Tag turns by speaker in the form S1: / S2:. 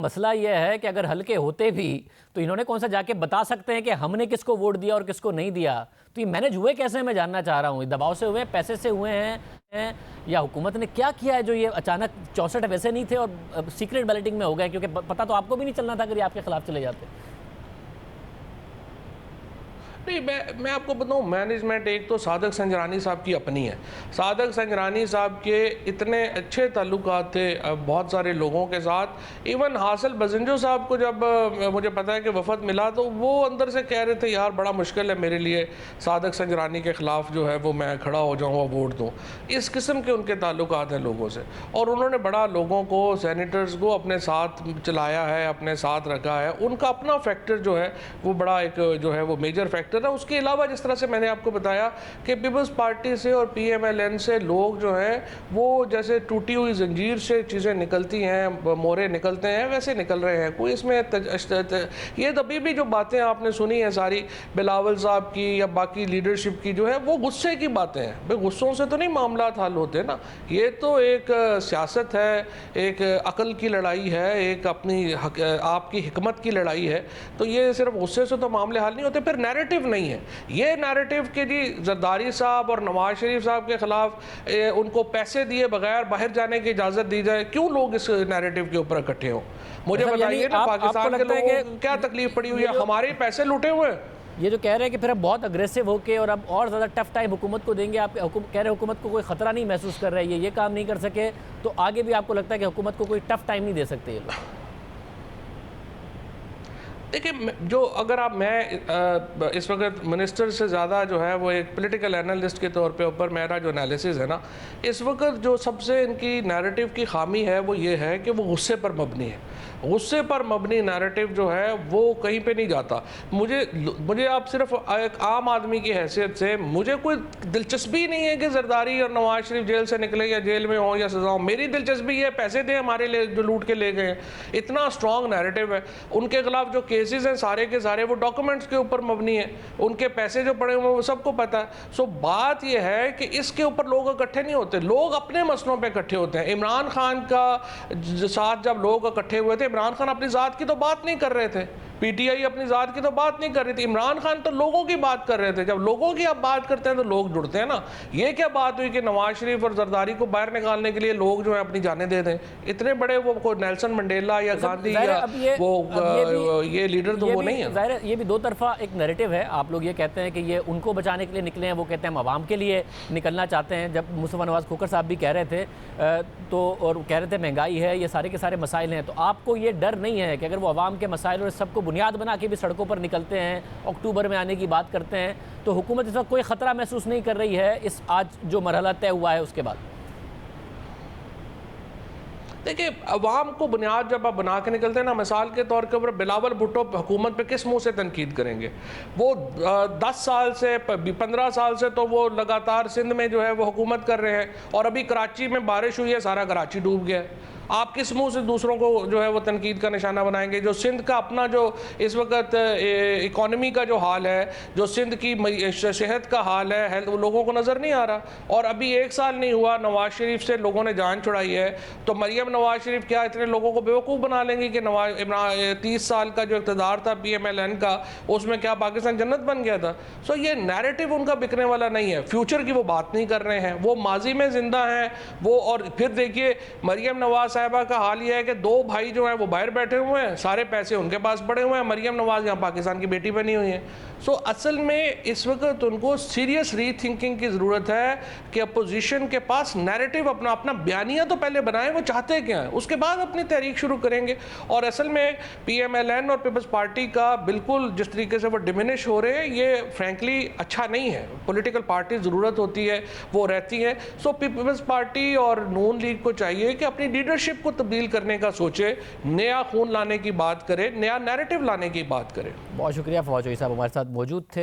S1: मसला यह है कि अगर हल्के होते भी तो इन्होंने कौन सा जाके बता सकते हैं कि हमने किसको वोट दिया और किसको नहीं दिया। तो ये मैनेज हुए कैसे, मैं जानना चाह रहा हूँ। दबाव से हुए, पैसे से हुए हैं, या हुकूमत ने क्या किया है जो ये अचानक 64 वैसे नहीं थे और सीक्रेट बैलेटिंग में हो गए, क्योंकि पता तो आपको भी नहीं चलना था अगर ये आपके खिलाफ चले जाते।
S2: नहीं, मैं आपको बताऊं, मैनेजमेंट एक तो सादक संजरानी साहब की अपनी है। सादक संजरानी साहब के इतने अच्छे ताल्लुकात थे बहुत सारे लोगों के साथ। इवन हासिल बजंजो साहब को जब मुझे पता है कि वफद मिला तो वो अंदर से कह रहे थे यार बड़ा मुश्किल है मेरे लिए सादक संजरानी के ख़िलाफ़ जो है वो मैं खड़ा हो जाऊँ, वोट दूँ। इस किस्म के उनके ताल्लुकात हैं लोगों से, और उन्होंने बड़ा लोगों को, सेनेटर्स को अपने साथ चलाया है, अपने साथ रखा है। उनका अपना फैक्टर जो है वो बड़ा एक जो है वो मेजर फैक्टर है। उसके अलावा जिस तरह से मैंने आपको बताया कि पीपल्स पार्टी से और PMLN से लोग जो हैं वो जैसे टूटी हुई जंजीर से चीज़ें निकलती हैं, मोरे निकलते हैं, वैसे निकल रहे हैं। कोई इसमें ये तभी भी जो बातें आपने सुनी हैं सारी बिलावल साहब की या बाकी लीडरशिप की जो है वो गुस्से की बातें हैं। भाई गुस्सों से तो नहीं मामला हल होते ना। ये तो एक सियासत है, एक अकल की लड़ाई है, एक अपनी आपकी हिकमत की लड़ाई है। तो ये सिर्फ गुस्से से तो मामले हल नहीं होते। फिर नैरेटिव नहीं है ये नैरेटिव कि जी जरदारी साहब और नवाज शरीफ साहब के खिलाफ उनको पैसे दिए बगैर बाहर जाने की इजाज़त दी जाए। क्यों लोग इस नैरेटिव के ऊपर इकट्ठे हों? मुझे बताइए ना, पाकिस्तान के लोगों को क्या तकलीफ पड़ी हुई है? हमारे पैसे लूटे हुए हैं।
S1: ये जो कह रहे हैं कि फिर अब बहुत अग्रेसिव होके और अब और ज़्यादा टफ टाइम हुकूमत को देंगे, आप कह रहे हैं हुकूमत को कोई ख़तरा नहीं महसूस कर रही है, ये काम नहीं कर सके तो आगे भी आपको लगता है कि हुकूमत को कोई टफ टाइम नहीं दे सकते ये लोग?
S2: देखिए, जो अगर आप मैं इस वक्त मिनिस्टर से ज़्यादा जो है वो एक पॉलिटिकल एनालिस्ट के तौर पे ऊपर मेरा जो एनालिसिस है ना, इस वक्त जो सबसे इनकी नैरेटिव की खामी है वो ये है कि वो गुस्से पर मबनी है। गुस्से पर मबनी नैरेटिव जो है वो कहीं पे नहीं जाता। मुझे आप सिर्फ एक आम आदमी की हैसियत से मुझे कोई दिलचस्पी नहीं है कि जरदारी और नवाज शरीफ जेल से निकले या जेल में हो या सजा हो। मेरी दिलचस्पी है पैसे दें हमारे लिए जो लूट के ले गए। इतना स्ट्रॉन्ग नैरेटिव है। उनके खिलाफ जो केसेस हैं सारे के सारे वो डॉक्यूमेंट्स के ऊपर मबनी है। उनके पैसे जो पड़े हुए हैं वो सबको पता है। सो बात यह है कि इसके ऊपर लोग इकट्ठे नहीं होते, लोग अपने मसलों पर इकट्ठे होते हैं। इमरान खान का साथ जब लोग इकट्ठे हुए थे, इमरान खान अपनी ज़ात की तो बात नहीं कर रहे थे, PTI अपनी ज़ात की तो बात नहीं कर रही थी। इमरान खान तो लोगों की बात कर रहे थे। जब लोगों की आप बात करते हैं तो लोग जुड़ते हैं ना। ये क्या बात हुई कि नवाज शरीफ और जरदारी को बाहर निकालने के लिए लोग जो है अपनी जानें दे दें? इतने बड़े वो कोई नेल्सन मंडेला या गांधी या ये लीडर तो वो नहीं है।
S1: ज़ाहिर है ये भी दो तरफा एक नैरेटिव है। आप लोग ये कहते हैं कि ये उनको बचाने के लिए निकले हैं, वो कहते हैं हम आवाम के लिए निकलना चाहते हैं। जब मुस्तफ़ा नवाज़ खोखर साहब भी कह रहे थे तो और कह रहे थे महंगाई है, ये सारे के सारे मसाइल हैं, तो आपको ये डर नहीं है कि अगर वो आवाम के मसाइल और सबको बुनियाद बना के भी सड़कों पर निकलते हैं, अक्टूबर में आने की बात करते हैं, तो हुकूमत इस वक्त कोई ख़तरा महसूस नहीं कर रही है इस आज जो मरहला तय हुआ है उसके बाद?
S2: देखिए, अवाम को बुनियाद जब आप बना के निकलते हैं ना, मिसाल के तौर के ऊपर बिलावल भुट्टो हुकूमत पे किस मुंह से तनकीद करेंगे? वो 10 साल से 15 साल से तो वो लगातार सिंध में जो है वो हुकूमत कर रहे हैं, और अभी कराची में बारिश हुई है, सारा कराची डूब गया है। आप किस मुंह से दूसरों को जो है वो तनकीद का निशाना बनाएंगे? जो सिंध का अपना जो इस वक्त इकॉनमी का जो हाल है, जो सिंध की सेहत का हाल है, हेल्थ, वो लोगों को नज़र नहीं आ रहा। और अभी 1 साल नहीं हुआ नवाज शरीफ से लोगों ने जान छुड़ाई है, तो मरियम नवाज शरीफ क्या इतने लोगों को बेवकूफ़ बना लेंगी कि 30 साल का जो इक़्तिदार था PMLN का, उसमें क्या पाकिस्तान जन्नत बन गया था? सो ये नैरेटिव उनका बिकने वाला नहीं है। फ्यूचर की वो बात नहीं कर रहे हैं, वो माजी में ज़िंदा हैं वो। और फिर देखिए मरियम नवाज साहिबा का हाल यह है कि 2 भाई जो हैं वो बाहर बैठे हुए हैं, सारे पैसे उनके पास पड़े हुए हैं। मरियम नवाज यहाँ पाकिस्तान की बेटी बनी हुई है। सो असल में इस वक्त उनको सीरियस रीथिंकिंग की ज़रूरत है कि अपोजिशन के पास नैरेटिव अपना बयानिया तो पहले बनाएं, वो चाहते क्या हैं, उसके बाद अपनी तहरीक शुरू करेंगे। और असल में PMLN और पीपल्स पार्टी का बिल्कुल जिस तरीके से वो डिमिनिश हो रहे हैं, ये फ्रेंकली अच्छा नहीं है। पॉलिटिकल पार्टी ज़रूरत होती है, वो रहती है। सो पीपल्स पार्टी और नून लीग को चाहिए कि अपनी लीडरशिप को तब्दील करने का सोचे, नया खून लाने की बात करे, नया नैरेटिव लाने की बात करे।
S1: बहुत शुक्रिया फवाद चौधरी साहब हमारे साथ मौजूद थे।